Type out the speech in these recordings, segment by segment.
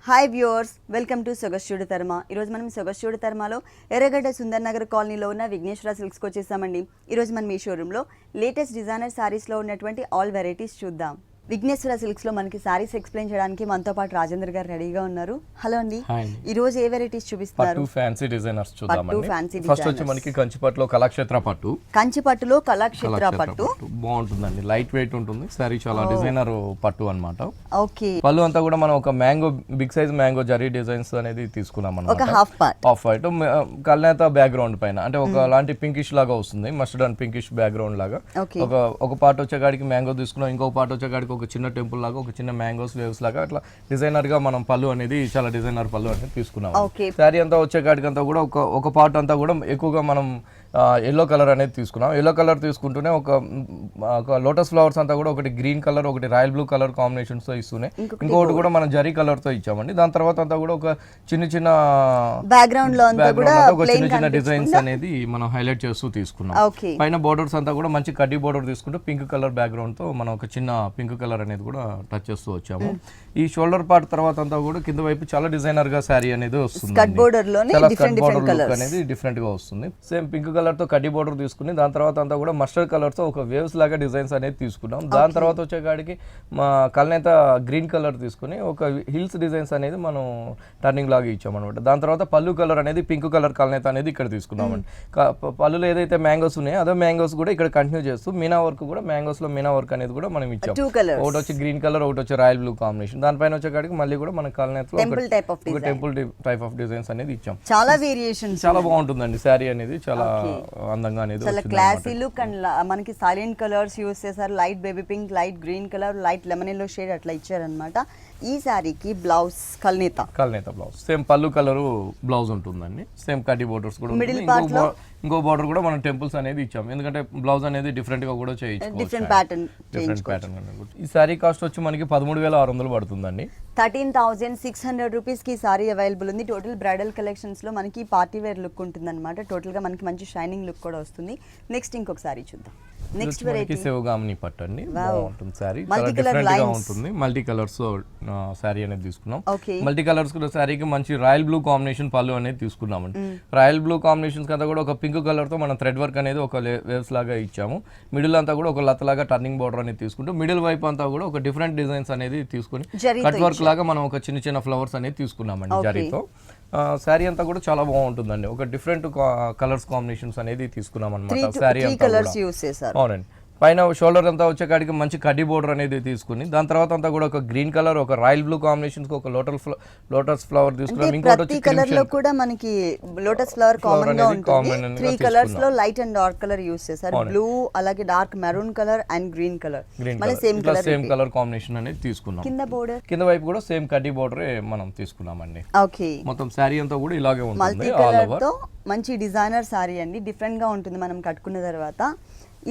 Hi viewers, welcome to సొగస్చూడు తర్మ. ఈరోజు మనం సొగస్చూడు తర్మలో ఎర్రగడ్డ సుందర్ నగర్ కాలనీలో ఉన్న విఘ్నేశ్వర సిల్క్స్కి వచ్చేసామండి. ఈరోజు మనం ఈ షోరూంలో లేటెస్ట్ డిజైనర్ శారీస్లో ఉన్నటువంటి ఆల్ వెరైటీస్ చూద్దాం. విఘ్నేశ్వర సిల్క్స్లో మనకి శారీస్ ఎక్స్ప్లెయిన్ చేయడానికి మనతో పాటు రాజేంద్ర గారు రెడీగా ఉన్నారు. హలో అండి, ఈ రోజు ఏ వెరైటీస్ చూపిస్తారు? పట్టు ఫ్యాన్సీ డిజైనర్స్ చూద్దామండి. ఫస్ట్ వచ్చి మనకి కంచిపట్టులో కళాక్షేత్ర పట్టు. కంచిపట్టులో కళాక్షేత్ర పట్టు బాగుంటుందండి, లైట్ వెయిట్ ఉంటుంది సారీ, చాలా డిజైనర్ పట్టు అన్నమాట. ఓకే, పళ్ళు అంతా కూడా మనం ఒక mango big size mango zari designs అనేది తీసుకున్నాం అన్నమాట. ఒక హాఫ్ వైట్ కల్నేత బ్యాక్గ్రౌండ్ పైన అంటే ఒక లాంటి పింకిష్ లాగా వస్తుంది, మస్టర్డ్ అండ్ పింకిష్ బ్యాక్గ్రౌండ్ లాగా. ఒక పార్ట్ వచ్చేకాడికి మ్యాంగో తీసుకున్నాం, ఇంకో పార్ట్ వచ్చేకాడికి ఒక చిన్న టెంపుల్ లాగా, ఒక చిన్న మ్యాంగోస్ వేవ్స్ లాగా అట్లా డిజైనర్ గా మనం పళ్ళు అనేది చాలా డిజైనర్ పళ్ళు అనేది తీసుకున్నాం. శారీ అంతా వచ్చేకాడికి అంతా కూడా ఒక పార్ట్ అంతా కూడా ఎక్కువగా మనం ఎల్లో కలర్ అనేది తీసుకున్నాం. ఎల్లో కలర్ తీసుకుంటూనే ఒక లోటస్ ఫ్లవర్స్ అంతా కూడా ఒకటి గ్రీన్ కలర్, ఒకటి రాయల్ బ్లూ కలర్ కాంబినేషన్స్ తో ఇస్తూనే ఇంకొకటి కూడా మనం జరీ కలర్ తో ఇచ్చామండి. దాని తర్వాత అంతా కూడా ఒక చిన్న చిన్న బ్యాక్గ్రౌండ్ లో ఒక చిన్న చిన్న డిజైన్స్ అనేది మనం హైలైట్ చేస్తూ తీసుకున్నాం. పైన బోర్డర్స్ అంతా కూడా మంచి కడ్డీ బోర్డర్ తీసుకుంటూ పింక్ కలర్ బ్యాక్గ్రౌండ్ తో మనం ఒక చిన్న పింక్ కలర్ అనేది కూడా టచ్ చేస్తూ వచ్చాము. ఈ షోల్డర్ పార్ట్ తర్వాత అంతా కూడా కింద వైపు చాలా డిజైనర్ గా శారీ అనేది వస్తుంది, అనేది డిఫరెంట్ గా వస్తుంది. సేమ్ పింక్ కలర్ తో కడ్డీ బోర్డర్ తీసుకుని దాని తర్వాత అంతా కూడా మస్టర్డ్ కలర్ తో ఒక వేవ్స్ లాగా డిజైన్స్ అనేది తీసుకున్నాం. దాని తర్వాత వచ్చేకాడికి మా కల్నేత గ్రీన్ కలర్ తీసుకుని ఒక హిల్స్ డిజైన్స్ అనేది మనం టర్నింగ్ లాగా ఇచ్చాం అనమాట. దాని తర్వాత పళ్ళు కలర్ అనేది పింక్ కలర్ కల్నేత అనేది ఇక్కడ తీసుకున్నామండి. పళ్ళులో ఏదైతే మ్యాంగోస్ ఉన్నాయో అదే మ్యాంగోస్ కూడా ఇక్కడ కంటిన్యూ చేస్తూ మీనా వర్క్ కూడా మ్యాంగోస్ లో మీనా వర్క్ అనేది కూడా మనం ఇచ్చాం. ఒకటి వచ్చి గ్రీన్ కలర్, ఒకటి వచ్చి రాయల్ బ్లూ కాంబినేషన్. దానిపైన వచ్చేకాడికి మళ్ళీ కూడా మన కల్నేతలో టెంపుల్ టైప్ ఆఫ్ డిజైన్స్ అనేది ఇచ్చాం. చాలా వేరియేషన్స్, చాలా బాగుంటుందండి శారీ అనేది, చాలా అందంగా అనేది చాలా క్లాసీ లుక్. అండ్ మనకి సైలెంట్ కలర్స్ యూస్ చేశారు, light baby pink, light green colour, light lemon yellow shade అట్లా ఇచ్చారనమాట. ఈ శారీకి బ్లౌజ్ కల్నేత బ్లౌజ్, సేమ్ పళ్ళు కలర్ బ్లౌజ్ ఉంటుందండి. సేమ్ కడ్డీ బోర్డర్స్ కూడా ఉంటుంది. ఇంకో బార్డర్ కూడా మనం టెంపుల్స్ అనేది ఇచ్చాం, ఎందుకంటే బ్లౌజ్ అనేది డిఫరెంట్ గా కూడా చేయించుకోవచ్చు, డిఫరెంట్ ప్యాటర్న్. ఈ శారీ కాస్ట్ వచ్చి మనకి 13,600 పడుతుందండి. 13,600 రూపీస్ కి సారీ అవైలబుల్ ఉంది. టోటల్ బ్రైడల్ కలెక్షన్స్ లో మనకి పార్టీ వేర్ లుక్ ఉంటుంది అనమాట. టోటల్ గా మనకి మంచి షైనింగ్ లుక్ కూడా వస్తుంది. నెక్స్ట్ ఇంకొక సారీ చూద్దాం. నెక్స్ట్ వెరైటీ శివగామిని పట్టు అండి, బాగుంటుంది సారీ, చాలా డిఫరెంట్ గా ఉంటుంది. మల్టీ కలర్స్ శారీ అనేది తీసుకున్నాం. మల్టీ కలర్స్ కూడా శారీకి మంచి రాయల్ బ్లూ కాంబినేషన్ పళ్ళు అనేది తీసుకున్నామండి. రాయల్ బ్లూ కాంబినేషన్స్ అంతా కూడా ఒక పింక్ కలర్ తో మనం థ్రెడ్ వర్క్ అనేది ఒక వేవ్స్ లాగా ఇచ్చాము. మిడిల్ అంతా కూడా ఒక లతలాగా టర్నింగ్ బోర్డర్ అనేది తీసుకుంటూ మిడిల్ వైపు అంతా కూడా ఒక డిఫరెంట్ డిజైన్స్ అనేది తీసుకుని కట్ వర్క్ లాగా మనం ఒక చిన్న చిన్న ఫ్లవర్స్ అనేది తీసుకున్నామండి జరీతో. శారీ అంతా కూడా చాలా బాగుంటుందండి, ఒక డిఫరెంట్ కలర్స్ కాంబినేషన్స్ అనేది తీసుకున్నాం అనమాట. శారీ అవునండి. పైన షోల్డర్ అంతా వచ్చేకాడికి మంచి కడ్డీ బోర్డర్ అనేది తీసుకుని దాని తర్వాత అంతా కూడా ఒక గ్రీన్ కలర్, ఒక రాయల్ బ్లూ కాంబినేషన్, ఒక లోటస్ ఫ్లవర్ తీసుకున్నాం. ఇంకోటి కలర్ లో కూడా మనకి లోటస్ ఫ్లవర్ కామన్ గా ఉంటుంది. 3 కలర్స్ లో light and dark colour use చేశారు. బ్లూ, అలాగే dark maroon colour and green colour, మళ్ళీ సేమ్ కలర్ కాంబినేషన్ అనేది తీసుకున్నాం. కింద వైపు కూడా సేమ్ కడ్డీ బోర్డర్ మనం తీసుకున్నామండి. ఓకే, మొత్తం శారీ అంతా కూడా ఇలాగే ఉంటుంది. మంచి డిజైనర్ శారీ అండి, డిఫరెంట్ గా ఉంటుంది మనం కట్టుకున్న తర్వాత.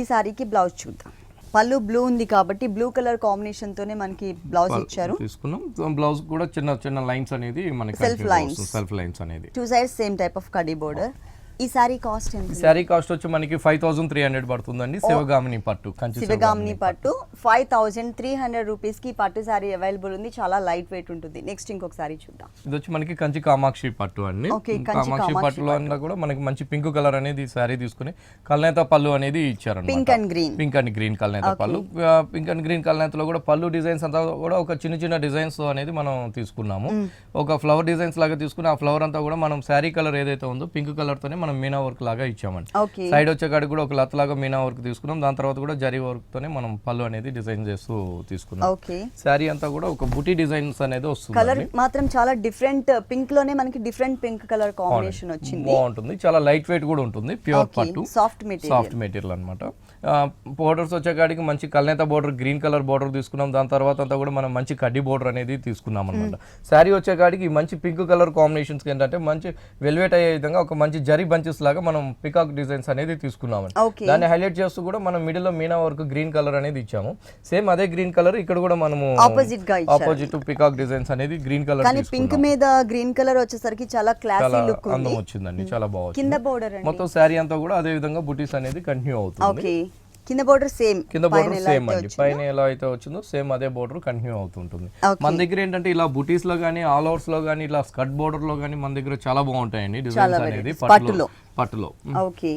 ఈ సారీకి బ్లౌజ్ చూద్దాం. పళ్ళు బ్లూ ఉంది కాబట్టి బ్లూ కలర్ కాంబినేషన్ తోనే మనకి బ్లౌజ్ ఇచ్చారు. తీసుకున్నాం. బ్లౌజ్ కూడా చిన్న చిన్న లైన్స్ అనేది మనకి సెల్ఫ్ లైన్స్ అనేది 2 సైడ్స్ సేమ్ టైప్ ఆఫ్ కడ్డీ బోర్డర్. ఈ సారీ కాస్ట్ ఎంత? సారీ కాస్ట్ వచ్చి మనకి 5,300 పడుతుందండి. శివగామిని పట్టు, శివగామిని పట్టు 5,300 రూపీస్ కి పట్టు సారీ అవైలబుల్ ఉంది. చాలా లైట్ వెయిట్ ఉంటుంది. నెక్స్ట్ ఇంకొక సారీ చూద్దాం. ఇది వచ్చి మనకి కంచి కామాక్షి పట్టు అండి. కామాక్షి పట్టులో అన్నా కూడా మనకి మంచి పింక్ కలర్ అనేది సారీ తీసుకుని కల్నేత పళ్ళు అనేది ఇచ్చారు. పింక్ అండ్ గ్రీన్ కల్నేత పళ్ళు. పింక్ అండ్ గ్రీన్ కల్నేతలో కూడా పళ్ళు డిజైన్స్ అంతా కూడా ఒక చిన్న చిన్న డిజైన్స్ అనేది మనం తీసుకున్నాము. ఒక ఫ్లవర్ డిజైన్స్ లాగా తీసుకుని ఆ ఫ్లవర్ అంతా కూడా మనం శారీ కలర్ ఏదైతే ఉందో పింక్ కలర్ తోనే మనం మీనా వర్క్ లాగా ఇచ్చామండి. సైడ్ వచ్చేకాడికి కూడా ఒక లత లాగా మీనా వర్క్ తీసుకున్నాం. దాని తర్వాత కూడా జరీ వర్క్ తోనే మనం పళ్ళు అనేది డిజైన్ చేస్తూ తీసుకున్నాం. శారీ అంతా కూడా ఒక బుటీ డిజైన్స్ అనేది వస్తుంది. కలర్ మాత్రం చాలా డిఫరెంట్, పింక్ లోనే మనకి డిఫరెంట్ పింక్ కలర్ కాంబినేషన్ వచ్చింది. బాగుంటుంది, చాలా లైట్ వెయిట్ కూడా ఉంటుంది. ప్యూర్ పట్టు, సాఫ్ట్ మెటీరియల్ అన్నమాట. బోర్డర్స్ వచ్చేకాడికి మంచి కల్నేత బోర్డర్, గ్రీన్ కలర్ బోర్డర్ తీసుకున్నాం. దాని తర్వాత అంతా కూడా మనం మంచి కడ్డీ బోర్డర్ అనేది తీసుకున్నాం అనమాట. శారీ వచ్చేకాడికి మంచి పింక్ కలర్ కాంబినేషన్స్ ఏంటంటే మంచి వెల్వెట్ అయ్యే విధంగా ఒక మంచి జరీ బంచెస్ లాగా మనం పికాక్ డిజైన్స్ అనేది తీసుకున్నామండి. దాన్ని హైలైట్ చేస్తూ కూడా మనం మిడిల్ లో మీనా వర్క్ గ్రీన్ కలర్ అనేది ఇచ్చాము. సేమ్ అదే గ్రీన్ కలర్ ఇక్కడ కూడా మనము ఆపోజిట్ పికాక్ డిజైన్స్ అనేది గ్రీన్ కలర్, కానీ పింక్ మీద గ్రీన్ కలర్ వచ్చేసరికి చాలా క్లాసీ లుక్ అందం వచ్చిందండి, చాలా బాగుంది. కింద బోర్డర్ మొత్తం శారీ అంతా కూడా అదే విధంగా బుటీస్ అనేది కంటిన్యూ అవుతుంది. కింద బోర్డర్ సేమ్ కింద బోర్డర్ సేమ్ అండి, పైన ఎలా అయితే వచ్చిందో సేమ్ అదే బోర్డర్ కంటిన్యూ అవుతుంటుంది. మన దగ్గర ఏంటంటే ఇలా బుటీస్ లో కానీ ఆల్ ఓవర్స్ లో కానీ ఇలా స్కర్ట్ బోర్డర్ లో కానీ మన దగ్గర చాలా బాగుంటాయండి డిజైన్స్ అనేది పట్టులో. ఓకే,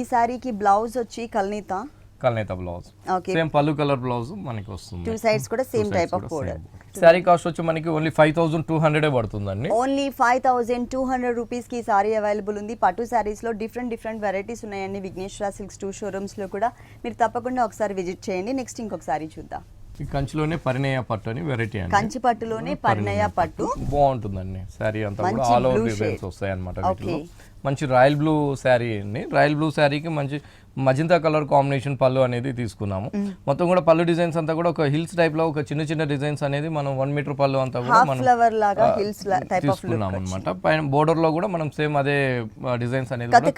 ఈ సారీకి బ్లౌజ్ వచ్చి కల్నేత బ్లౌజ్, సేమ్ పళ్ళు కలర్ బ్లౌజ్ మనకి వస్తుంది. టూ సైడ్స్ కూడా same type of border. Sorry cost వచ్చి మనకి ఓన్లీ 5200 పడుతుందండి. ఓన్లీ 5200 రూపీస్ కి సారీ అవైలబుల్ ఉంది. పట్టు సారీస్ లో డిఫరెంట్ వెరైటీస్ ఉన్నాయండి విఘ్నేశ్వర సిల్క్స్ 2 షోరూమ్స్ లో కూడా. మీరు తప్పకుండా ఒకసారి విజిట్ చేయండి. నెక్స్ట్ ఇంకొక సారీ చూద్దాం. ఈ కంచిలోనే పరిణయ పట్టు అని వెరైటీ అండి. కంచి పట్టులోనే పరిణయ పట్టు బాగుంటుందండి. సారీ అంతా కూడా ఆల్ ఓవర్ డిజైన్స్ వస్తాయి అన్నమాట. వీటిలో మంచి రాయల్ బ్లూ శారీ అండి. రాయల్ బ్లూ శారీకి మంచి మజింతా కలర్ కాంబినేషన్ పళ్ళు అనేది తీసుకున్నాము. మొత్తం కూడా పళ్ళు డిజైన్స్ అంతా కూడా ఒక హిల్స్ టైప్ లో ఒక చిన్న డిజైన్స్ అనేది మనం 1 మీటర్ పళ్ళు అంతా కూడా మనం తీసుకున్నాం అనమాట. పైన బోర్డర్ లో కూడా మనం సేమ్ అదే డిజైన్స్ అనేది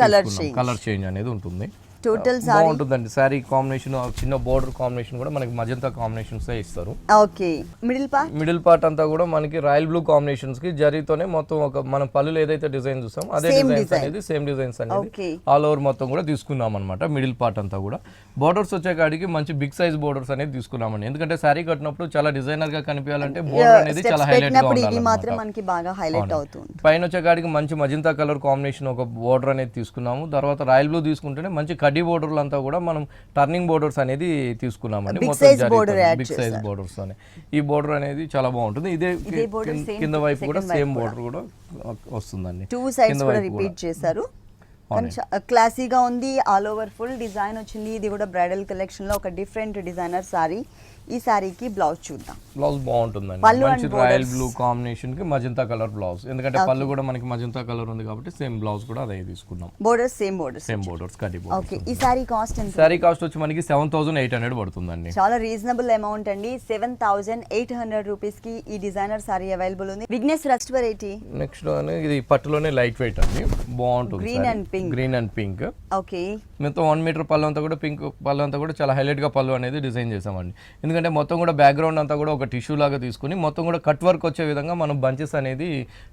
కలర్ చేంజ్ అనేది ఉంటుంది. టోటల్ బాగుంటుందండి. సారీ కాంబినేషన్ చిన్న బోర్డర్ కాంబినేషన్ కూడా మనకి మజంతా కాంబినేషన్స్ ఇస్తారు. ఓకే, మిడిల్ పార్ట్ అంతా కూడా మనకి రాయల్ బ్లూ కాంబినేషన్స్ కి జరీతోనే మొత్తం ఒక మనం పళ్ళు ఏదైతే డిజైన్ చూసాం అదే డిజైన్స్ అనేది సేమ్ డిజైన్స్ అనేది ఆల్ ఓవర్ మొత్తం కూడా తీసుకున్నాం అనమాట. మిడిల్ పార్ట్ అంతా కూడా బోర్డర్స్ వచ్చే కాడికి మంచి బిగ్ సైజ్ బోర్డర్స్ అనేది తీసుకున్నామండి. ఎందుకంటే సారీ కట్టినప్పుడు చాలా డిజైనర్ గా కనిపించాలంటే బోర్డర్ అనేది చాలా హైలైట్ గా ఉండాలి. పైన వచ్చే కాడికి మంచి మజింతా కలర్ కాంబినేషన్ ఒక బోర్డర్ అనేది తీసుకున్నాము. తర్వాత రాయల్ బ్లూ తీసుకుంటేనే మంచి కడ్డీ బోర్డర్లు అంతా కూడా మనం టర్నింగ్ బోర్డర్స్ అనేది తీసుకున్నామండి. మొత్తం బిగ్ సైజ్ బోర్డర్స్ అని ఈ బోర్డర్ అనేది చాలా బాగుంటుంది. ఇదే కింద వైపు కూడా సేమ్ బోర్డర్ కూడా వస్తుందండి. టూ సైడ్స్ కూడా రిపీట్ చేశారు. క్లాసీగా ఉంది. ఆల్ ఓవర్ ఫుల్ డిజైన్ వచ్చింది. ఇది కూడా బ్రైడల్ కలెక్షన్ లో ఒక డిఫరెంట్ డిజైనర్ సారీ. ఈ సారీకి బ్లౌజ్ చూద్దాం. బ్లౌజ్ బాగుంటుందండి. మంచి రాయల్ బ్లూ కాంబినేషన్ కి మజంతా కలర్ బ్లౌజ్. ఎందుకంటే పళ్ళు కూడా మనకి మజంతా కలర్ ఉంది కాబట్టి సేమ్ బ్లౌజ్ కూడా అదే తీసుకున్నాం. బోర్డర్స్ సేమ్ బోర్డర్స్ కడ్డీ బోర్డర్స్. ఓకే, ఈ సారీ కాస్ట్ ఎంత? సారీ కాస్ట్ వచ్చి మనకి 7800 పడుతుందండి. చాలా రీజనబుల్ అమౌంట్ అండి. 7800 రూపీస్ కి ఈ డిజైనర్ సారీ అవైలబుల్ ఉంది. Vignesh next variety. నెక్స్ట్ ఇది పట్టులోనే లైట్ వెయిట్ అండి. బాగుంటుంది. Green and pink. ఓకే, మొత్తం 1 మీటర్ పళ్ళు అంతా కూడా పింక్ పళ్ళు అంతా కూడా చాలా హైలైట్ గా పళ్ళు అనేది డిజైన్ చేసామండి. ఎందుకంటే మొత్తం కూడా బ్యాక్గ్రౌండ్ అంతా కూడా ఒక టిష్యూ లాగా తీసుకుని మొత్తం కూడా కట్ వర్క్ వచ్చే విధంగా మనం బంచెస్ అనేది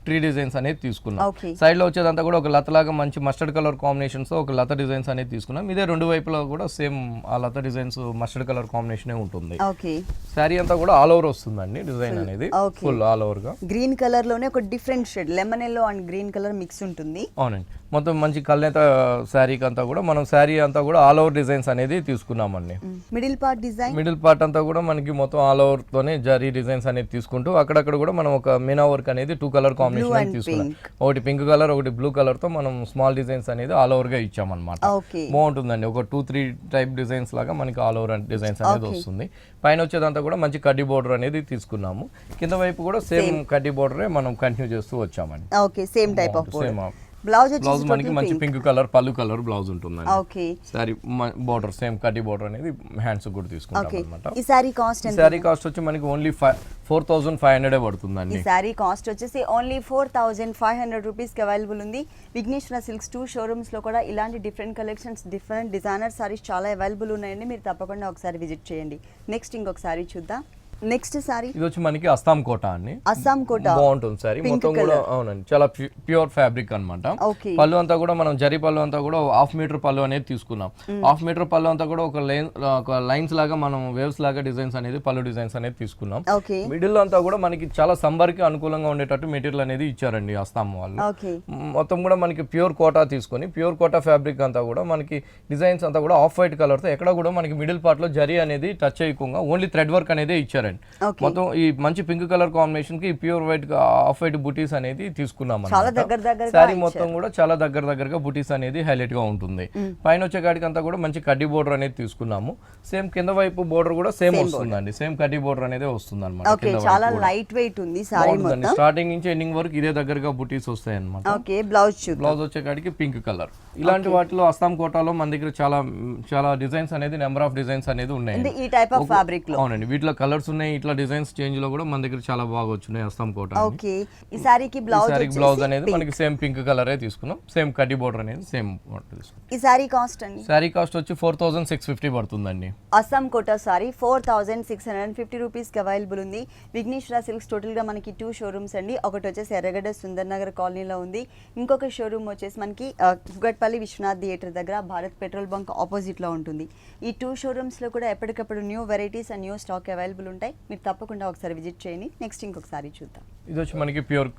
ట్రీ డిజైన్స్ అనేది తీసుకున్నాం. సైడ్ లో వచ్చేదంతా కూడా ఒక లత లాగా మంచి మస్టర్డ్ కలర్ కాంబినేషన్స్ ఒక లత డిజైన్స్ అనేది తీసుకున్నాం. ఇదే రెండు వైపులో కూడా సేమ్ ఆ లత డిజైన్స్ మస్టర్డ్ కలర్ కాంబినేషన్ ఉంటుంది. శారీ అంతా కూడా ఆల్ ఓవర్ వస్తుందండి డిజైన్ అనేది ఫుల్ ఆల్ ఓవర్ గా. గ్రీన్ కలర్ లోనే ఒక different shade lemon yellow and green colour mix ఉంటుంది. అవునండి, మొత్తం మంచి కల్నేత శారీకి అంతా కూడా మనం శారీ అంతా కూడా ఆల్ ఓవర్ డిజైన్స్ అనేది తీసుకున్నామండి. మిడిల్ పార్ట్ అంతా కూడా మనకి మొత్తం ఆల్ ఓవర్ తోనే జరీ డిజైన్స్ అనేది తీసుకుంటూ అక్కడక్కడ కూడా మనం ఒక మీనా వర్క్ అనేది 2 కలర్ కాంబినేషన్ అనేది తీసుకున్నాం. ఒకటి పింక్ కలర్ ఒకటి బ్లూ కలర్ తో మనం స్మాల్ డిజైన్స్ అనేది ఆల్ ఓవర్ గా ఇచ్చామన్నమాట. బాగుంటుందండి. ఒక 2-3 టైప్ డిజైన్స్ లాగా మనకి ఆల్ ఓవర్ డిజైన్స్ అనేది వస్తుంది. పైన వచ్చేదంతా కూడా మంచి కడ్డీ బోర్డర్ అనేది తీసుకున్నాము. కింద వైపు కూడా సేమ్ కడ్డీ బోర్డరే మనం కంటిన్యూ చేస్తూ వచ్చామండి. సేమ్ టైప్ ఆఫ్ బ్లౌజ్ మనకి మంచి పింక్ కలర్ పళ్ళు కలర్ బ్లౌజ్ ఉంటుంది. సారీ బోర్డర్ సేమ్ కడ్డీ బోర్డర్ అనేది హ్యాండ్స్ కూడా తీసుకుంటాం అన్నమాట. ఈ సారీ కాస్ట్ వచ్చి మనకి ఓన్లీ 4500 పడుతుందండి. ఈ సారీ కాస్ట్ వచ్చేసి ఓన్లీ 4500 రూపీస్ కి అవైలబుల్ ఉంది. విఘ్నేశ్వర సిల్క్స్ 2 షోరూమ్స్ లో కూడా ఇలాంటి different collections different designer saris చాలా అవైలబుల్ ఉన్నాయండి. మీరు తప్పకుండా ఒకసారి విజిట్ చేయండి. నెక్స్ట్ ఇంకొక సారీ చూద్దాం. నెక్స్ట్ సారీ ఇది వచ్చి మనకి అస్సాం కోట అండి. అస్సాం కోట బాగుంటుంది సారీ మొత్తం కూడా. అవునండి, చాలా ప్యూర్ ఫ్యాబ్రిక్ అన్నమాట. పళ్ళు అంతా కూడా మనం జరీ పళ్ళు అంతా కూడా 1/2 మీటర్ పళ్ళు అనేది తీసుకున్నాం. 1/2 మీటర్ పళ్ళు అంతా కూడా ఒక లైన్స్ లాగా మనం వేవ్స్ లాగా డిజైన్స్ అనేది పళ్ళు డిజైన్స్ అనేది తీసుకున్నాం. మిడిల్ అంతా కూడా మనకి చాలా సంబర్ కి అనుకూలంగా ఉండేటట్టు మెటీరియల్ అనేది ఇచ్చారండి అస్సాం వాళ్ళు. మొత్తం కూడా మనకి ప్యూర్ కోటా తీసుకొని ప్యూర్ కోటా ఫ్యాబ్రిక్ అంతా కూడా మనకి డిజైన్స్ అంతా కూడా ఆఫ్ వైట్ కలర్ తో ఎక్కడ కూడా మనకి మిడిల్ పార్ట్ లో జరీ అనేది టచ్ చేయకుండా ఓన్లీ థ్రెడ్ వర్క్ అనేది ఇచ్చారు. మొత్తం ఈ మంచి పింక్ కలర్ కాంబినేషన్ కి ప్యూర్ వైట్ ఆఫ్ వైట్ బుటీస్ అనేది తీసుకున్నాం. సారీ మొత్తం కూడా చాలా దగ్గరగా బుటీస్ అనేది హైలైట్ గా ఉంటుంది. పైన వచ్చే కాడికి అంతా కూడా మంచి కడ్డీ బోర్డర్ అనేది తీసుకున్నాము. సేమ్ కింద వైపు బోర్డర్ కూడా సేమ్ వస్తుందండి. సేమ్ కడ్డీ బోర్డర్ అనేది వస్తుంది అనమాట. చాలా లైట్ వెయిట్ ఉంది. స్టార్టింగ్ నుంచి ఎండింగ్ వరకు ఇదే దగ్గరగా బుటీస్ వస్తాయి అనమాట. బ్లౌజ్ వచ్చే కాడికి పింక్ కలర్. ఇలాంటి వాటిలో అస్సాం కోటాలో మన దగ్గర చాలా డిజైన్స్ అనేది నెంబర్ ఆఫ్ డిజైన్స్ అనేది ఉన్నాయి. అవునండి, వీటిలో కలర్స్ వస్తున్నాయి, ఇట్లా డిజైన్స్ చేంజ్ లో కూడా మన దగ్గర చాలా బాగా వచ్చినాయి అస్సాం కోట. ఓకే, ఈ సారీకి బ్లౌజ్ అనేది మనకి సేమ్ పింక్ కలరే తీసుకున్నాం, సేమ్ కడ్డీ బోర్డర్ అనేది సేమ్ తీసుకున్నాం. ఈ సారీ కాస్ట్ అండి? సారీ కాస్ట్ వచ్చి 4650 పడుతుందండి. అస్సాం కోట సారీ 4650 రూపీస్కి అవైలబుల్ ఉంది. విఘ్నేశ్వర సిల్క్స్ టోటల్గా మనకి 2 షోరూమ్స్ అండి. ఒకటి వచ్చేసి ఎర్రగడ్డ సుందర్ నగర్ కాలనీలో ఉంది, ఇంకొక షోరూమ్ వచ్చేసి మనకి కుగట్పల్లి విశ్వనాథ్ థియేటర్ దగ్గర భారత్ పెట్రోల్ బంక్ ఆపోజిట్లో ఉంటుంది. ఈ 2 షోరూమ్స్లో కూడా ఎప్పటికప్పుడు new varieties and new stock available ఉంటాయి. మీరు తప్పకుండా ఒకసారి విజిట్ చేయండి. నెక్స్ట్ ఇంకొకసారి చూద్దాం. ఇది వచ్చి మనకి ప్యూర్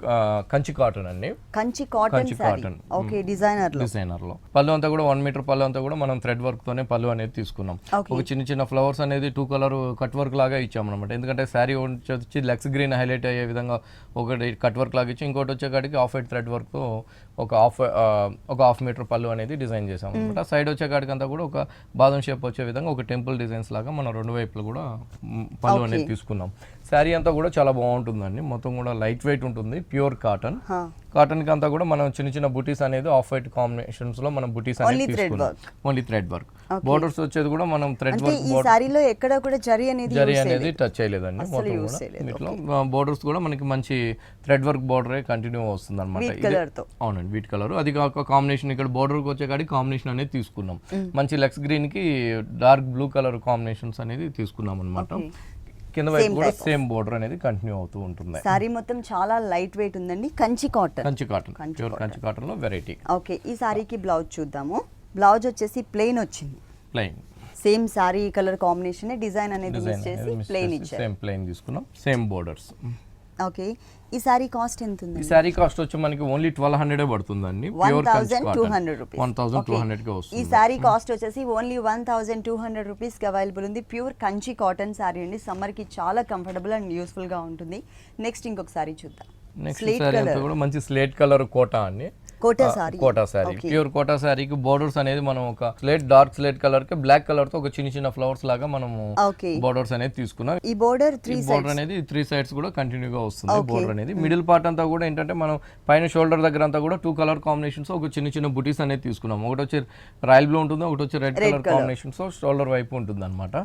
కంచి కాటన్ అండి. కంచి కాటన్. ఓకే, డిజైనర్ లో పళ్ళు అంతా కూడా 1 మీటర్ పళ్ళు అంతా కూడా మనం థ్రెడ్ వర్క్ తోనే పళ్ళు అనేది తీసుకున్నాం. ఒక చిన్న చిన్న ఫ్లవర్స్ అనేది 2 కలర్ కట్ వర్క్ లాగా ఇచ్చాం అనమాట. ఎందుకంటే శారీ వచ్చి లెక్స్ గ్రీన్ హైలైట్ అయ్యే విధంగా ఒకటి కట్ వర్క్ లాగా ఇచ్చి, ఇంకోటి వచ్చేకాడికి ఆఫ్ వైట్ థ్రెడ్ వర్క్ తో ఒక హాఫ్ మీటర్ పళ్ళు అనేది డిజైన్ చేసాం అనమాట. సైడ్ వచ్చేకాడికి అంతా కూడా ఒక బాదం షేప్ వచ్చే విధంగా ఒక టెంపుల్ డిజైన్స్ లాగా మనం 2 వైపులు కూడా పళ్ళు అనేది తీసుకున్నాం. శారీ అంతా కూడా చాలా బాగుంటుందండి, మొత్తం కూడా లైట్ వెయిట్ ఉంటుంది, ప్యూర్ కాటన్. కాటన్ కి అంతా కూడా మనం చిన్న చిన్న బుటీస్ అనేది ఆఫ్ వైట్ కాంబినేషన్స్ లో మనం బుటీస్ అనేది తీసుకున్నాం. Only thread work. బోర్డర్స్ వచ్చేది కూడా మనం థ్రెడ్ వర్క్. ఈ సారీలో ఎక్కడ కూడా జరీ అనేది టచ్ చేయలేదండి. మొత్తం కూడా వీటిలో బోర్డర్స్ కూడా మనకి మంచి థ్రెడ్ వర్క్ బోర్డర్ కంటిన్యూ వస్తుంది అనమాట. అవునండి, వీట్ కలర్. అది కాక కాంబినేషన్ ఇక్కడ బోర్డర్ కి వచ్చే కాడి కాంబినేషన్ అనేది తీసుకున్నాం. మంచి లెక్స్ గ్రీన్ కి డార్క్ బ్లూ కలర్ కాంబినేషన్స్ అనేది తీసుకున్నాం అనమాట. కింద వైపు కూడా సేమ్ బోర్డర్ అనేది కంటిన్యూ అవుతూ ఉంటుంది. సారీ మొత్తం చాలా లైట్ వెయిట్ ఉందండి. Kanchi cotton pure Kanchi cotton లో వెరైటీ. ఓకే, ఈ సారీకి బ్లౌజ్ చూద్దాము. బ్లౌజ్ వచ్చేసి ప్లెయిన్ వచ్చింది. Same sorry colour combination, design అనేది యూస్ చేసి ప్లెయిన్ ఇచ్చారు. సేమ్ ప్లెయిన్ తీసుకున్నాం, సేమ్ బోర్డర్స్. ఓకే, ఈ సారీ కాస్ట్ ఎంత ఉంది? ఈ సారీ కాస్ట్ వచ్చి మనకి ఓన్లీ 1200 పడుతుందండి. Pure 1200 rupees. 1200 కి వస్తుంది. ఈ సారీ కాస్ట్ వచ్చేసి ఓన్లీ 1200 రూపీస్ కి అవైలబుల్ ఉంది. ప్యూర్ కంచి కాటన్ సారీ అండి. సమ్మర్ కి చాలా కంఫర్టబుల్ అండ్ యూస్ఫుల్ గా ఉంటుంది. నెక్స్ట్ ఇంకొక సారీ చూద్దాం. నెక్స్ట్ సారీ అంతా కూడా మంచి స్లేట్ కలర్ కోటా అండి. కోటా సారీ ప్యూర్ కోటా సారీకి బోర్డర్స్ అనేది మనం ఒక డార్క్ స్లేట్ కలర్ కి బ్లాక్ కలర్ తో ఒక చిన్న చిన్న ఫ్లవర్స్ లాగా మనం బోర్డర్స్ అనేది తీసుకున్నాం. ఈ బోర్డర్ అనేది 3 సైడ్స్ కూడా కంటిన్యూ గా వస్తుంది. బోర్డర్ అనేది మిడిల్ పార్ట్ అంతా కూడా ఏంటంటే మనం పైన షోల్డర్ దగ్గర అంతా కూడా 2 కలర్ కాంబినేషన్స్ ఒక చిన్న చిన్న బుటీస్ అనేది తీసుకున్నాం. ఒకటి వచ్చి రాయల్ బ్లూ ఉంటుంది, ఒకటి వచ్చి రెడ్ కలర్ కాంబినేషన్స్ షోల్డర్ వైపు ఉంటుంది అనమాట.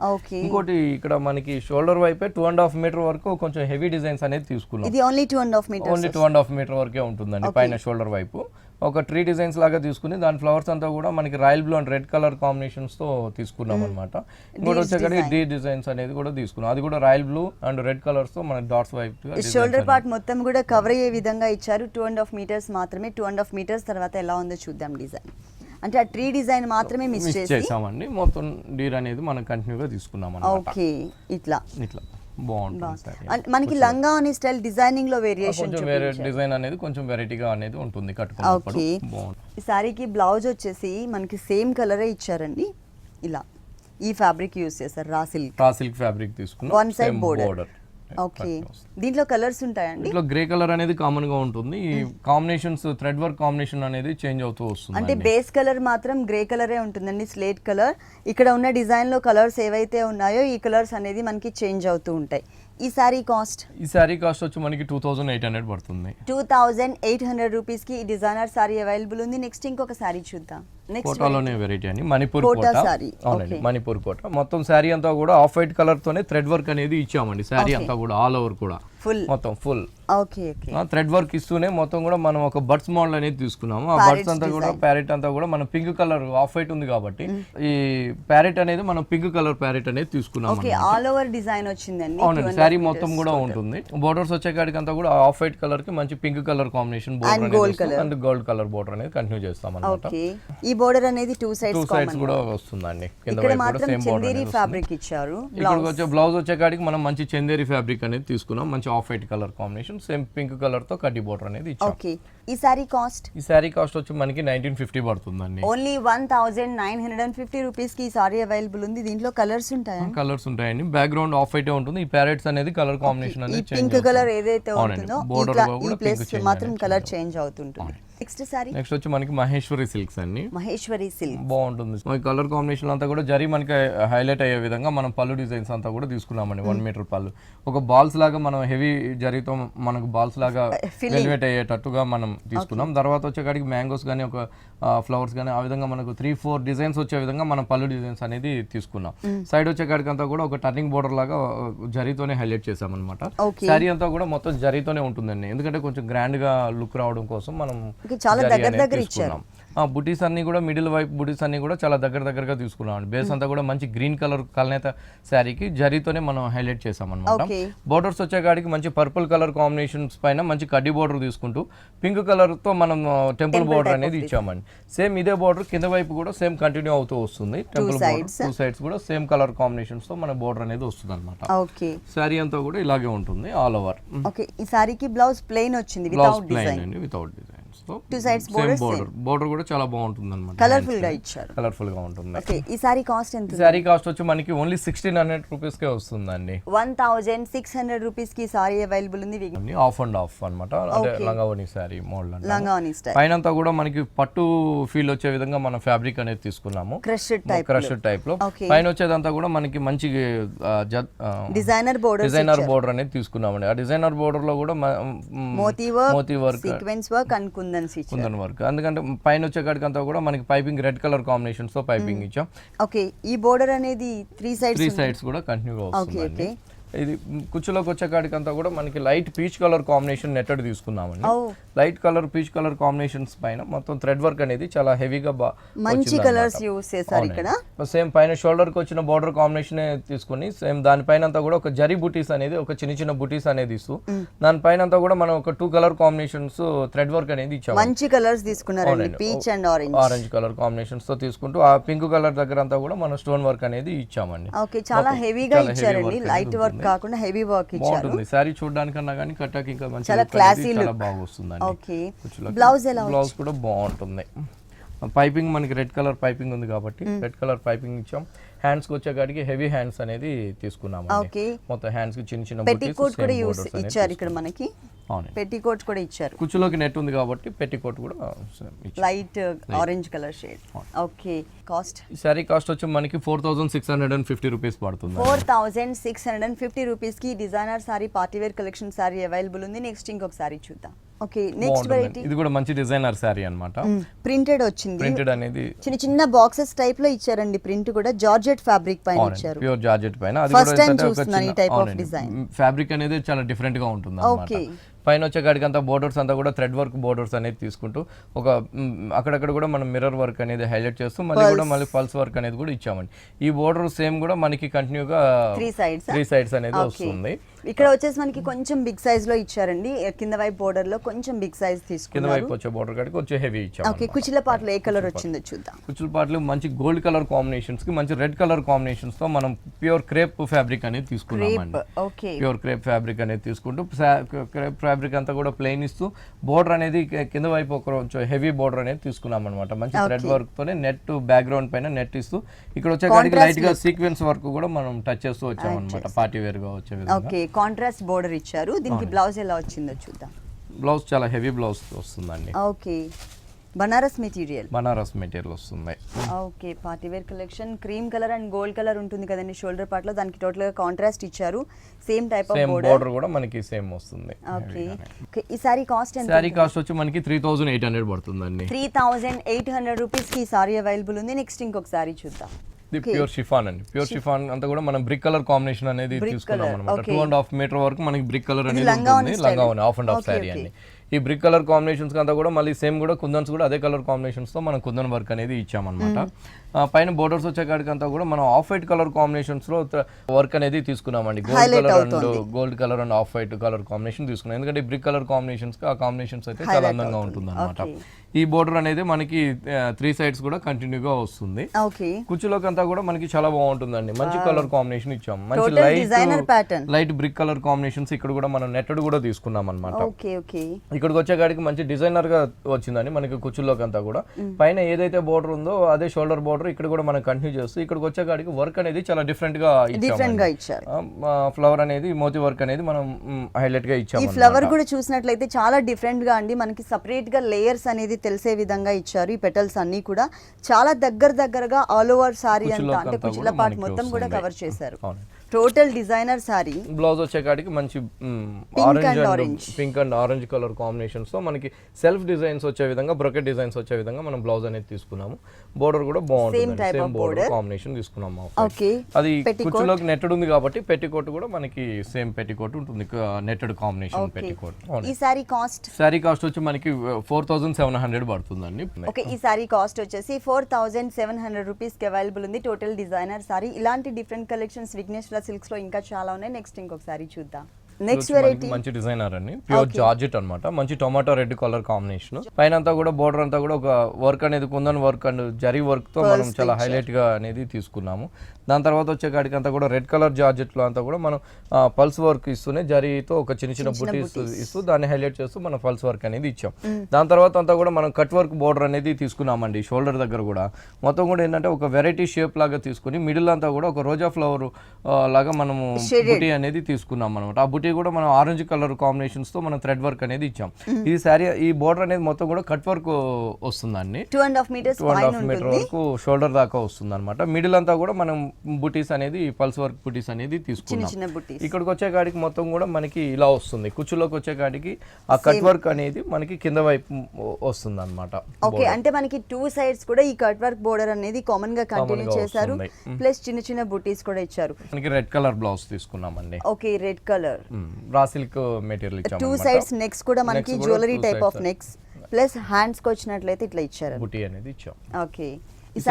ఇంకోటి ఇక్కడ మనకి షోల్డర్ వైపే 2.5 మీటర్ వరకు కొంచెం హెవీ డిజైన్స్ అనేది తీసుకున్నాం. ఓన్లీ 2.5 మీటర్ వరకే ఉంటుందండి పైన షోల్డర్ వైపు. ఒక ట్రీ డిజైన్స్ లాగా తీసుకుని దాని ఫ్లవర్స్ అంతా కూడా మనకి royal blue and red colour combinations తో తీసుకున్నాం అనమాట. ఇంకోటి వచ్చేకాడికి డీ డిజైన్స్ అనేది కూడా తీసుకున్నాం. అది కూడా royal blue and red colours తో మన డాట్స్ వైపు షోల్డర్ పార్ట్ మొత్తం కూడా కవర్ అయ్యే విధంగా ఇచ్చారు. 2.5 మీటర్స్ మాత్రమే. 2.5 మీటర్స్ తర్వాత ఎలా ఉందో చూద్దాం డిజైన్. అంటే ఆ ట్రీ డిజైన్ మాత్రమే మిస్ చేసామండి. మొత్తం డీర్ అనేది మనం కంటిన్యూగా తీసుకున్నాం అన్నమాట. ఓకే, ఇట్లా బాగుంటుంది. మనకి లంగా అని స్టైల్ డిజైనింగ్ లో వేరియేషన్ డిజైన్ అనేది కొంచెం వెరైటీగా అనేది ఉంటుంది కట్టుకున్నప్పుడు. ఈ సారీకి బ్లౌజ్ వచ్చేసి మనకి సేమ్ కలరే ఇచ్చారండి. ఇలా ఈ ఫ్యాబ్రిక్ యూస్ చేశారు. రా సిల్క్ ఫ్యాబ్రిక్ తీసుకున్నాం. One side border. ఓకే, దీంట్లో కలర్స్ ఉంటాయండి. ఇట్లా గ్రే కలర్ అనేది కామన్ గా ఉంటుంది. ఈ కాంబినేషన్స్ థ్రెడ్ వర్క్ కాంబినేషన్ అనేది చేంజ్ అవుతూ వస్తుంది. అంటే బేస్ కలర్ మాత్రం గ్రే కలరే ఉంటుందండి, స్లేట్ కలర్. ఇక్కడ ఉన్న డిజైన్ లో కలర్స్ ఏవైతే ఉన్నాయో ఈ కలర్స్ అనేది మనకి చేంజ్ అవుతూ ఉంటాయి. ఈ సారీ కాస్ట్ వచ్చి మనకి 2800 పడుతుంది. 2800 రూపీస్ కి డిజైనర్ సారీ అవైలబుల్ ఉంది. నెక్స్ట్ ఇంకొక సారీ చూద్దాం. కోటాలోనే వెరైటీ అని మణిపూర్ కోటా. అవునండి, మణిపూర్ కోటా. మొత్తం శారీ అంతా కూడా ఆఫ్ వైట్ కలర్ తోనే థ్రెడ్ వర్క్ అనేది ఇచ్చామండి. శారీ అంతా కూడా ఆల్ ఓవర్ కూడా మొత్తం ఫుల్ థ్రెడ్ వర్క్ ఇస్తూనే మొత్తం కూడా మనం ఒక బర్డ్స్ మోడల్ అనేది తీసుకున్నాము. ఆ బర్డ్స్ అంతా కూడా ప్యారెట్ అంతా కూడా మనం పింక్ కలర్ ఆఫ్ వైట్ ఉంది కాబట్టి ఈ ప్యారెట్ అనేది మనం పింక్ కలర్ ప్యారెట్ అనేది తీసుకున్నాము. ఆల్ ఓవర్ డిజైన్ వచ్చిందండి. అవునండి, శారీ మొత్తం కూడా ఉంటుంది. బోర్డర్స్ వచ్చే కాడికి అంతా కూడా ఆఫ్ వైట్ కలర్ కి మంచి pink colour combination border and gold colour border అనేది కంటిన్యూ చేస్తాం అన్నమాట. ఈ బోర్డర్ అనేది 2 సైడ్స్ కూడా వస్తుందండి. కింద వైపు కూడా సేమ్ బోర్డర్ ఫ్యాబ్రిక్ ఇచ్చారు. ఇక్కడ వచ్చే బ్లౌజ్ వచ్చే కాడికి మనం మంచి చందేరి ఫ్యాబ్రిక్ అనేది తీసుకున్నాం. మంచి off white colour combination same pink colour తో కడ్డీ బోర్డర్ అనేది ఇచ్చాం. ఓకే, ఈ సారీ కాస్ట్ వచ్చి మనకి 1950 పడుతుందండి. ఓన్లీ 1950 రూపీస్ కి ఈ సారీ అవైలబుల్ ఉంది. దీంట్లో కలర్స్ ఉంటాయండి. బ్యాక్గ్రౌండ్ ఆఫ్ వైట్ ఉంటుంది. ఈ ప్యారెట్స్ అనేది కలర్ కాంబినేషన్ అనేది పింక్ కలర్ ఏదైతే ఉంటుందో ఈ ప్లేస్ మాత్రం కలర్ చేంజ్ అవుతుంటుంది. ఈ నెక్స్ట్ సారీ నెక్స్ట్ వచ్చి మనకి మహేశ్వరి సిల్క్స్ అండి. మహేశ్వరి సిల్క్ బాగుంటుంది. ఈ కలర్ కాంబినేషన్ అంతా కూడా జరీ మనకి హైలైట్ అయ్యే విధంగా మనం పళ్ళు డిజైన్స్ అంతా కూడా తీసుకున్నామండి. 1 మీటర్ పళ్ళు ఒక బాల్స్ లాగా మనం హెవీ జరీతో మనకు బాల్స్ లాగా వెల్వెట్ అయ్యేటట్టుగా మనం తీసుకున్నాం. తర్వాత వచ్చేకాడికి మ్యాంగోస్ కానీ ఒక ఫ్లవర్స్ కానీ ఆ విధంగా మనకు 3-4 డిజైన్స్ వచ్చే విధంగా మనం పళ్ళు డిజైన్స్ అనేది తీసుకున్నాం. సైడ్ వచ్చేకాడికి అంతా కూడా ఒక టర్నింగ్ బోర్డర్ లాగా జరీతోనే హైలైట్ చేసామన్నమాట. శారీ అంతా కూడా మొత్తం జరీతోనే ఉంటుందండి, ఎందుకంటే కొంచెం గ్రాండ్ గా లుక్ రావడం కోసం మనం చాలా దగ్గర ఇచ్చాం. బుటీస్ అన్ని కూడా మిడిల్ వైపు బుటీస్ అన్ని కూడా చాలా దగ్గరగా తీసుకున్నాం. బేస్ అంతా కూడా మంచి గ్రీన్ కలర్ కల్నేత శారీకి జరీతోనే మనం హైలైట్ చేసాం అనమాట. బోర్డర్స్ వచ్చేకాడికి మంచి పర్పుల్ కలర్ కాంబినేషన్స్ పైన మంచి కడ్డీ బోర్డర్ తీసుకుంటూ పింక్ కలర్ తో మనం టెంపుల్ బోర్డర్ అనేది ఇచ్చామండి. సేమ్ ఇదే బోర్డర్ కింద వైపు కూడా సేమ్ కంటిన్యూ అవుతూ వస్తుంది. టెంపుల్ బోర్డర్ 2 సైడ్స్ కూడా సేమ్ కలర్ కాంబినేషన్స్ తో మన బోర్డర్ అనేది వస్తుంది అనమాట. శారీ అంతా కూడా ఇలాగే ఉంటుంది ఆల్ ఓవర్. ఈ సారీకి బ్లౌజ్ ప్లెయిన్ వచ్చింది without design. Without design. 2 sides border కూడా చాలా బాగుంటుంది అన్నమాట. కలర్ఫుల్ గా ఇచ్చారు. కలర్ఫుల్ గా ఉంటుంది. ఓకే, ఈ సారీ కాస్ట్ ఎంత? సారీ కాస్ట్ వచ్చి మనకి ఓన్లీ 1600 రూపీస్ కే వస్తుందండి. 1600 రూపీస్ కి సారీ అవైలబుల్ ఉంది. ఆఫ్ అండ్ ఆఫ్ అన్నమాట. అంటే లంగావోని సారీ మోడల్ అంటే లంగావోని స్టైల్. పైన అంతా కూడా మనకి పట్టు ఫీల్ వచ్చే విధంగా మనం ఫ్యాబ్రిక్ అనేది తీసుకున్నాము. క్రష్డ్ టైప్ లో. పైన వచ్చేదంతా కూడా మనకి మంచి డిజైనర్ బోర్డర్ అనేది తీసుకున్నామండి. ఆ డిజైనర్ బోర్డర్ లో కూడా moti work, sequence work and kundan work. ఎందుకంటే పైన వచ్చే కాడికి అంతా కూడా మనకి పైపింగ్ రెడ్ కలర్ కాంబినేషన్స్ తో పైపింగ్ ఇచ్చాం. ఓకే, ఈ బోర్డర్ అనేది 3 సైడ్స్ కూడా కంటిన్యూగా వస్తుంది. ఇది కుచ్చులోకి వచ్చే కాడికి అంతా కూడా మనకి light peach colour combination netted తీసుకున్నామండి. Light colour peach colour combinations పైన మొత్తం థ్రెడ్ వర్క్ అనేది చాలా హెవీగా మంచి కలర్స్ యూస్ చేశారు ఇక్కడ. సేమ్ పైన షోల్డర్ కి వచ్చిన బార్డర్ కాంబినేషన్ తీసుకుని సేమ్ దానిపైన అంతా కూడా ఒక జరీ బుటీస్ అనేది ఒక చిన్న బుటీస్ అనేది ఇస్తూ దానిపైన అంతా కూడా మనం ఒక 2 కలర్ కాంబినేషన్స్ థ్రెడ్ వర్క్ అనేది ఇచ్చాము. మంచి కలర్స్ తీసుకున్నారండి, peach and orange colour combinations తో తీసుకుంటూ ఆ పింక్ కలర్ దగ్గర అంతా కూడా మనం స్టోన్ వర్క్ అనేది ఇచ్చామండి. ఓకే, చాలా హెవీగా ఇచ్చారండి, లైట్ వర్క్ కాకుండా హెవీ వర్క్ ఇచ్చారు. బాగుంటుంది సారీ చూడడానికన్నా కానీ కట్టాక ఇంకా మంచి చాలా క్లాసీ లుక్, చాలా బాగా వస్తుందండి. ఓకే, బ్లౌజ్ ఎలా? బ్లౌజ్ కూడా బాగుంటుంది. పైపింగ్ మనకి రెడ్ కలర్ పైపింగ్ ఉంది కాబట్టి రెడ్ కలర్ పైపింగ్ ఇచ్చాం. హ్యాండ్స్ కి వచ్చేకాడికి హెవీ హ్యాండ్స్ అనేది తీసుకున్నాము. మొత్తం హ్యాండ్స్ కి చిన్న పెట్టికోట్ కూడా యూస్ ఇచ్చారు ఇక్కడ మనకి. పెట్టికోట్ కూడా ఇచ్చారు. కుచ్చులోకి నెట్ ఉంది కాబట్టి పెట్టికోట్ కూడా light orange colour shade. Okay, cost? Sorry cost వచ్చి మనకి 4650 రూపీస్ పడుతుంది. 4650 రూపీస్ కి designer sari party wear collection sari available ఉంది. నెక్స్ట్ ఇంకొక సారీ చూద్దాం. Okay, next variety. ఇది కూడా మంచి డిజైనర్ సారీ అన్నమాట. ప్రింటెడ్ వచ్చింది. ప్రింటెడ్ అనేది చిన్న బాక్సెస్ టైప్ లో ఇచ్చారండి. ప్రింట్ కూడా జార్జెట్ ఫ్యాబ్రిక్ పైన ఇచ్చారు. ప్యూర్ జార్జెట్ పైన. అది ఫస్ట్ టైం చూస్తున్నాను ఈ టైప్ ఆఫ్ డిజైన్. ఫ్యాబ్రిక్ అనేది చాలా డిఫరెంట్ గా ఉంటుంది అన్నమాట. పైన వచ్చే కాడికి అంతా బోర్డర్స్ అంతా కూడా థ్రెడ్ వర్క్ బోర్డర్స్ అనేది తీసుకుంటూ ఒక అక్కడక్కడ కూడా మనం మిర్రర్ వర్క్ అనేది హైలైట్ చేస్తూ మళ్ళీ పల్స్ వర్క్ అనేది కూడా ఇచ్చామండి. ఈ బోర్డర్ సేమ్ కూడా మనకి కంటిన్యూగా 3 సైడ్స్ అనేది వస్తుంది. ఇక్కడ వచ్చేసి మనకి కొంచెం బిగ్ సైజ్ లో ఇచ్చారండి. కింద వైపు బోర్డర్ లో కొంచెం బిగ్ సైజ్ తీసుకున్నారు. కింద వైపు వచ్చే బోర్డర్ కాడికి వచ్చే హెవీ ఇచ్చాము. ఓకే, కుచ్చిల పాటలో ఏ కలర్ వచ్చిందో చూద్దాం. కుచ్చిల పాటలు మంచి గోల్డ్ కలర్ కాంబినేషన్స్ కి మంచి రెడ్ కలర్ కాంబినేషన్స్ తో మనం ప్యూర్ క్రేప్ ఫ్యాబ్రిక్ అనేది తీసుకున్నామండి. ప్యూర్ క్రేప్ ఫ్యాబ్రిక్ అనేది తీసుకుంటూ క్రేప్ ఫ్యాబ్రిక్ అంతా కూడా ప్లెయిన్ ఇస్తూ బోర్డర్ అనేది కింద వైపు ఒక హెవీ బోర్డర్ అనేది తీసుకున్నాం అనమాట. మంచి థ్రెడ్ వర్క్ తోనే నెట్ బ్యాక్గ్రౌండ్ పైన నెట్ ఇస్తూ ఇక్కడ వచ్చే లైట్ గా సీక్వెన్స్ వర్క్ కూడా మనం టచ్ చేస్తూ వచ్చాం అనమాట. పార్టీ వేర్ గా వచ్చే విధంగా. ఓకే, కాంట్రాస్ట్ బోర్డర్ ఇచ్చారు. దీనికి బ్లౌజ్ ఎలా వచ్చిందో చూద్దాం. బ్లౌజ్ చాలా హెవీ బ్లౌజ్ వస్తుందండి. ఓకే, బనారస్ మెటీరియల్ వస్తుంది. Okay, party wear collection. Cream colour and gold colour ఉంటుంది కదండి షోల్డర్ పార్ట్ లో. దానికి టోటల్ గా కాంట్రాస్ట్ ఇచ్చారు. సేమ్ టైప్ ఆఫ్ బోర్డర్ కూడా మనకి సేమ్ వస్తుంది. ఓకే, ఈ సారీ కాస్ట్ ఎంత? సారీ కాస్ట్ వచ్చి మనకి 3800 పడుతుందండి. 3800 రూపీస్ కి సారీ అవైలబుల్ ఉంది. నెక్స్ట్ ఇంకొక సారీ చూద్దాం. ప్యూర్ షిఫాన్ అండి. ప్యూర్ షిఫాన్ అంతా కూడా మనం బ్రిక్ కలర్ కాంబినేషన్ అనేది తీసుకున్నాం అనమాట. 2.5 మీటర్ వరకు మనకి బ్రిక్ కలర్ అనేది ఉంటుంది. లంగావోని హాఫ్ అండ్ హాఫ్ సారీ అండి. ఈ బ్రిక్ కలర్ కాంబినేషన్స్ అంతా కూడా మళ్ళీ సేమ్ కూడా కుందన్స్ కూడా అదే కలర్ కాంబినేషన్స్ తో మనం కుందన్ వర్క్ అనేది ఇచ్చామన్నమాట. పైన బోర్డర్స్ వచ్చే కాడికి అంతా కూడా మనం ఆఫ్ వైట్ కలర్ కాంబినేషన్స్ లో వర్క్ అనేది తీసుకున్నామండి. Gold colour and off white colour combination తీసుకున్నాం. ఎందుకంటే బ్రిక్ కలర్ కాంబినేషన్స్ ఆ కాంబినేషన్స్ అయితే చాలా అందంగా ఉంటుంది అనమాట. ఈ బోర్డర్ అనేది మనకి 3 సైడ్స్ కూడా కంటిన్యూగా వస్తుంది. ఓకే, కుచ్చులోకి అంతా కూడా మనకి చాలా బాగుంటుందండి. మంచి కలర్ కాంబినేషన్ ఇచ్చాం, మంచి designer pattern, light brick colour combinations. ఇక్కడ కూడా మనం నెట్టెడ్ కూడా తీసుకున్నాం అనమాట. ఓకే ఓకే, ఇక్కడికి వచ్చేకాడికి మంచి డిజైనర్ గా వచ్చిందండి మనకి కుచ్చుల్లోకి అంతా కూడా. పైన ఏదైతే బోర్డర్ ఉందో అదే షోల్డర్ బోర్డర్ ఇక్కడ కూడా మనం కంటిన్యూ చేస్తూ ఇక్కడికి వచ్చేకాడికి వర్క్ అనేది చాలా డిఫరెంట్ గా ఇచ్చారు. ఫ్లవర్ అనేది మోతీ వర్క్ అనేది మనం హైలైట్ గా ఇచ్చాము. ఈ ఫ్లవర్ కూడా చూసినట్లయితే చాలా డిఫరెంట్ గా అండి, మనకి సపరేట్ గా లేయర్స్ అనేది తెలిసే విధంగా ఇచ్చారు. ఈ పెటల్స్ అన్ని కూడా చాలా దగ్గరగా ఆల్ ఓవర్ సారీ అంతా అంటే కుచ్చుల పార్ట్ మొత్తం కూడా కవర్ చేశారు. Total designer sorry. బ్లౌజ్ వచ్చేకాడికి మంచి pink and orange colour combinations తో మనకి సెల్ఫ్ డిజైన్స్ వచ్చే విధంగా, బ్రొకెట్ డిజైన్స్ వచ్చే విధంగా మనం బ్లౌజ్ అనేది తీసుకున్నాము. బోర్డర్ కూడా బాగుంటుంది, సేమ్ బోర్డర్ కాంబినేషన్ తీసుకున్నాము. అది కుచ్చులోకి నెట్టెడ్ ఉంది కాబట్టి పెట్టికోట్ కూడా మనకి సేమ్ పెట్టికోట్ ఉంటుంది, నెట్టెడ్ కాంబినేషన్ పెట్టికోట్. ఈ సారీ కాస్ట్ వచ్చి మనకి 4700 పడుతుందండి. ఓకే, ఈ సారీ కాస్ట్ వచ్చేసి 4700 రూపీస్ కి అవైలబుల్ ఉంది. Total designer sorry. ఇలాంటి డిఫరెంట్ కలెక్షన్స్ విఘ్నేశ్వర సిల్క్స్ లో ఇంకా చాలా ఉన్నాయి. నెక్స్ట్ ఇంకొకసారి చూద్దాం. నెక్స్ట్ వెరైటీ మంచి డిజైనర్ అండి, ప్యూర్ జార్జెట్ అన్నమాట. మంచి టొమాటో రెడ్ కలర్ కాంబినేషన్. పైన అంతా కూడా బోర్డర్ అంతా కూడా ఒక వర్క్ అనేది kundan work and zari work తో మనం చాలా హైలైట్ గా అనేది తీసుకున్నాము. దాని తర్వాత వచ్చేకాడికి అంతా కూడా రెడ్ కలర్ జార్జెట్ లో అంతా కూడా మనం పల్స్ వర్క్ ఇస్తూనే జరీతో ఒక చిన్న బుట్టి ఇస్తూ దాన్ని హైలైట్ చేస్తూ మనం పల్స్ వర్క్ అనేది ఇచ్చాం. దాని తర్వాత అంతా కూడా మనం కట్ వర్క్ బోర్డర్ అనేది తీసుకున్నామండి. షోల్డర్ దగ్గర కూడా మొత్తం కూడా ఏంటంటే ఒక వెరైటీ షేప్ లాగా తీసుకుని మిడిల్ అంతా కూడా ఒక రోజా ఫ్లవర్ లాగా మనము బుటీ అనేది తీసుకున్నాం అనమాట. ఆ బుటీ కూడా మనం ఆరెంజ్ కలర్ కాంబినేషన్స్ తో మనం థ్రెడ్ వర్క్ అనేది ఇచ్చాం. ఈ సారీ ఈ బోర్డర్ అనేది మొత్తం కూడా కట్ వర్క్ వస్తుందండి. 2.5 మీటర్ వరకు షోల్డర్ దాకా వస్తుంది అనమాట. మిడిల్ అంతా కూడా మనం బుటీస్ అనేది పల్స్ వర్క్ బుటీస్ అనేది తీసుకున్నాం. ఇక్కడికి వచ్చే కాడికి మొత్తం కూడా మనకి ఇలా వస్తుంది. కుచ్చులోకి వచ్చే కాడికి ఆ కట్ వర్క్ అనేది మనకి కింద వైపు వస్తుంది అనమాట. ఓకే, అంటే మనకి 2 సైడ్స్ కూడా ఈ కట్ వర్క్ బోర్డర్ అనేది కామన్ గా కంటిన్యూ చేశారు. ప్లస్ చిన్న బుటీస్ కూడా ఇచ్చారు. మనకి రెడ్ కలర్ బ్లౌజ్ తీసుకున్నామండి. Okay, red colour raw silk material ఇచ్చాము. 2 సైడ్స్ నెక్స్ కూడా మనకి jewellery type of necks plus hands కి వచ్చినట్లయితే ఇట్లా ఇచ్చారు. బుటీ అనేది ఇచ్చాం. ఓకే, ఈ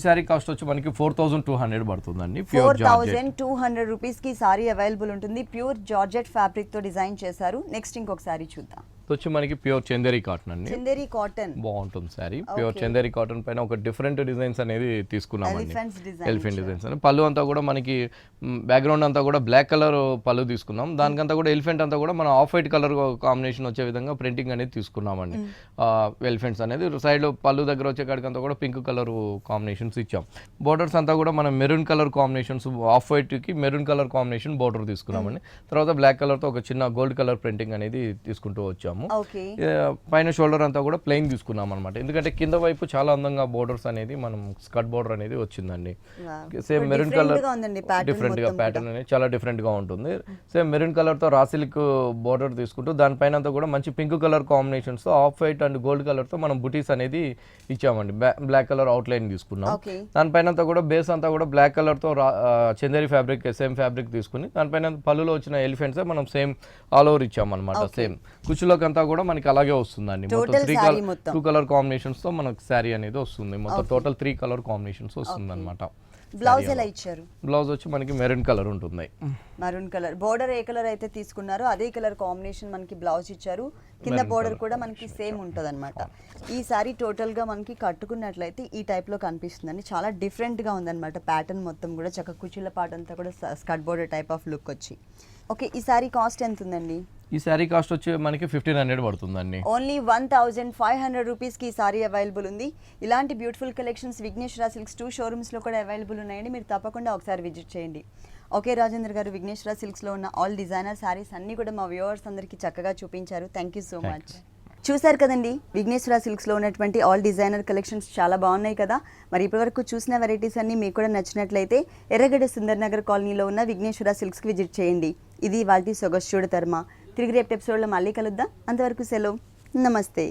సారీ కాస్ట్ వచ్చి మనకి 4200 పడుతుందండి. 4200 రూపీస్ కి సారీ అవైలబుల్ ఉంటుంది. ప్యూర్ జార్జెట్ ఫ్యాబ్రిక్ తో డిజైన్ చేశారు. నెక్స్ట్ ఇంకొకసారి చూద్దాం. వచ్చి మనకి ప్యూర్ చందేరి కాటన్ అండి. చందేరి కాటన్ బాగుంటుంది సారీ. ప్యూర్ చందేరి కాటన్ పైన ఒక డిఫరెంట్ డిజైన్స్ అనేది తీసుకున్నామండి. ఎలిఫెంట్ డిజైన్స్ అని పళ్ళు అంతా కూడా మనకి బ్యాక్గ్రౌండ్ అంతా కూడా బ్లాక్ కలర్ పళ్ళు తీసుకున్నాం. దానికంతా కూడా ఎలిఫెంట్ అంతా కూడా మనం ఆఫ్ వైట్ కలర్ కాంబినేషన్ వచ్చే విధంగా ప్రింటింగ్ అనేది తీసుకున్నామండి. ఎలిఫెంట్స్ అనేది సైడ్ పళ్ళు దగ్గర వచ్చే కాడికి అంతా కూడా పింక్ కలర్ కాంబినేషన్స్ ఇచ్చాం. బోర్డర్స్ అంతా కూడా మనం maroon colour combinations, off white కి మెరూన్ కలర్ కాంబినేషన్ బోర్డర్ తీసుకున్నామండి. తర్వాత బ్లాక్ కలర్ తో ఒక చిన్న గోల్డ్ కలర్ ప్రింటింగ్ అనేది తీసుకుంటూ వచ్చాము. పైన షోల్డర్ అంతా కూడా ప్లెయిన్ తీసుకున్నాం అనమాట. ఎందుకంటే కింద వైపు చాలా అందంగా బోర్డర్స్ అనేది మనం స్కర్ట్ బోర్డర్ అనేది వచ్చిందండి. సేమ్ మెరూన్ కలర్ డిఫరెంట్ గా ప్యాటర్న్ అనేది చాలా డిఫరెంట్ గా ఉంటుంది. సేమ్ మెరూన్ కలర్ తో రా సిల్క్ బోర్డర్ తీసుకుంటూ దానిపైన అంతా కూడా మంచి పింక్ కలర్ కాంబినేషన్స్ తో off white and gold colour తో మనం బుటీస్ అనేది ఇచ్చామండి. బ్లాక్ కలర్ అవుట్ లైన్ తీసుకున్నాం. దానిపైన అంతా కూడా బేస్ అంతా కూడా బ్లాక్ కలర్ తో చందేరి ఫ్యాబ్రిక్ సేమ్ ఫ్యాబ్రిక్ తీసుకుని దానిపైన పళ్ళులో వచ్చిన ఎలిఫెంట్స్ మనం సేమ్ ఆల్ ఓవర్ ఇచ్చామన్నమాట. సేమ్ కుచ్చులోకి అంతా కూడా మనకి అలాగే వస్తుందండి. మొత్తం 2 కలర్ కాంబినేషన్స్ తో మనకి శారీ అనేది వస్తుంది. మొత్తం టోటల్ 3 కలర్ కాంబినేషన్స్ వస్తుంది అనమాట. బ్లౌజ్ ఎలా ఇచ్చారు? బ్లౌజ్ వచ్చి మనకి మెరూన్ కలర్ ఉంటుంది. మెరూన్ కలర్ బోర్డర్ ఏ కలర్ అయితే తీసుకున్నారో అదే కలర్ కాంబినేషన్ మనకి బ్లౌజ్ ఇచ్చారు. కింద బోర్డర్ కూడా మనకి సేమ్ ఉంటుంది అనమాట. ఈ సారీ టోటల్ గా మనకి కట్టుకున్నట్లయితే ఈ టైప్ లో కనిపిస్తుందండి. చాలా డిఫరెంట్ గా ఉందన్నమాట. ప్యాటర్న్ మొత్తం కూడా చక్క కుచ్చుల పాట అంతా కూడా skirt border type of look వచ్చి. ఓకే, ఈ సారీ కాస్ట్ ఎంత ఉందండి? ఈ సారీ కాస్ట్ వచ్చి మనకి 1500 పడుతుందండి. ఓన్లీ 1500 రూపీస్ కి సారీ అవైలబుల్ ఉంది. ఇలాంటి beautiful collections Vighneshwara silks 2 showrooms లో కూడా అవైలబుల్ ఉన్నాయండి. మీరు తప్పకుండా ఒకసారి విజిట్ చేయండి. ఓకే రాజేంద్ర గారు, విఘ్నేశ్వర సిల్క్స్ లో ఉన్న ఆల్ డిజైనర్ సారీస్ అన్ని కూడా మా వ్యూవర్స్ అందరికీ చక్కగా చూపించారు. Thank you so much. చూసారు కదండి, విఘ్నేశ్వర సిల్క్స్లో ఉన్నటువంటి ఆల్ డిజైనర్ కలెక్షన్స్ చాలా బాగున్నాయి కదా. మరి ఇప్పటివరకు చూసిన వెరైటీస్ అన్ని మీకు కూడా నచ్చినట్లయితే ఎర్రగడ్డ సుందర్ నగర్ కాలనీలో ఉన్న విఘ్నేశ్వర సిల్క్స్కి విజిట్ చేయండి. ఇది వాటి సొగస్చూడు తర్మ. తిరిగి రేపు ఎపిసోడ్లో మళ్ళీ కలుద్దాం. అంతవరకు సెలవు, నమస్తే.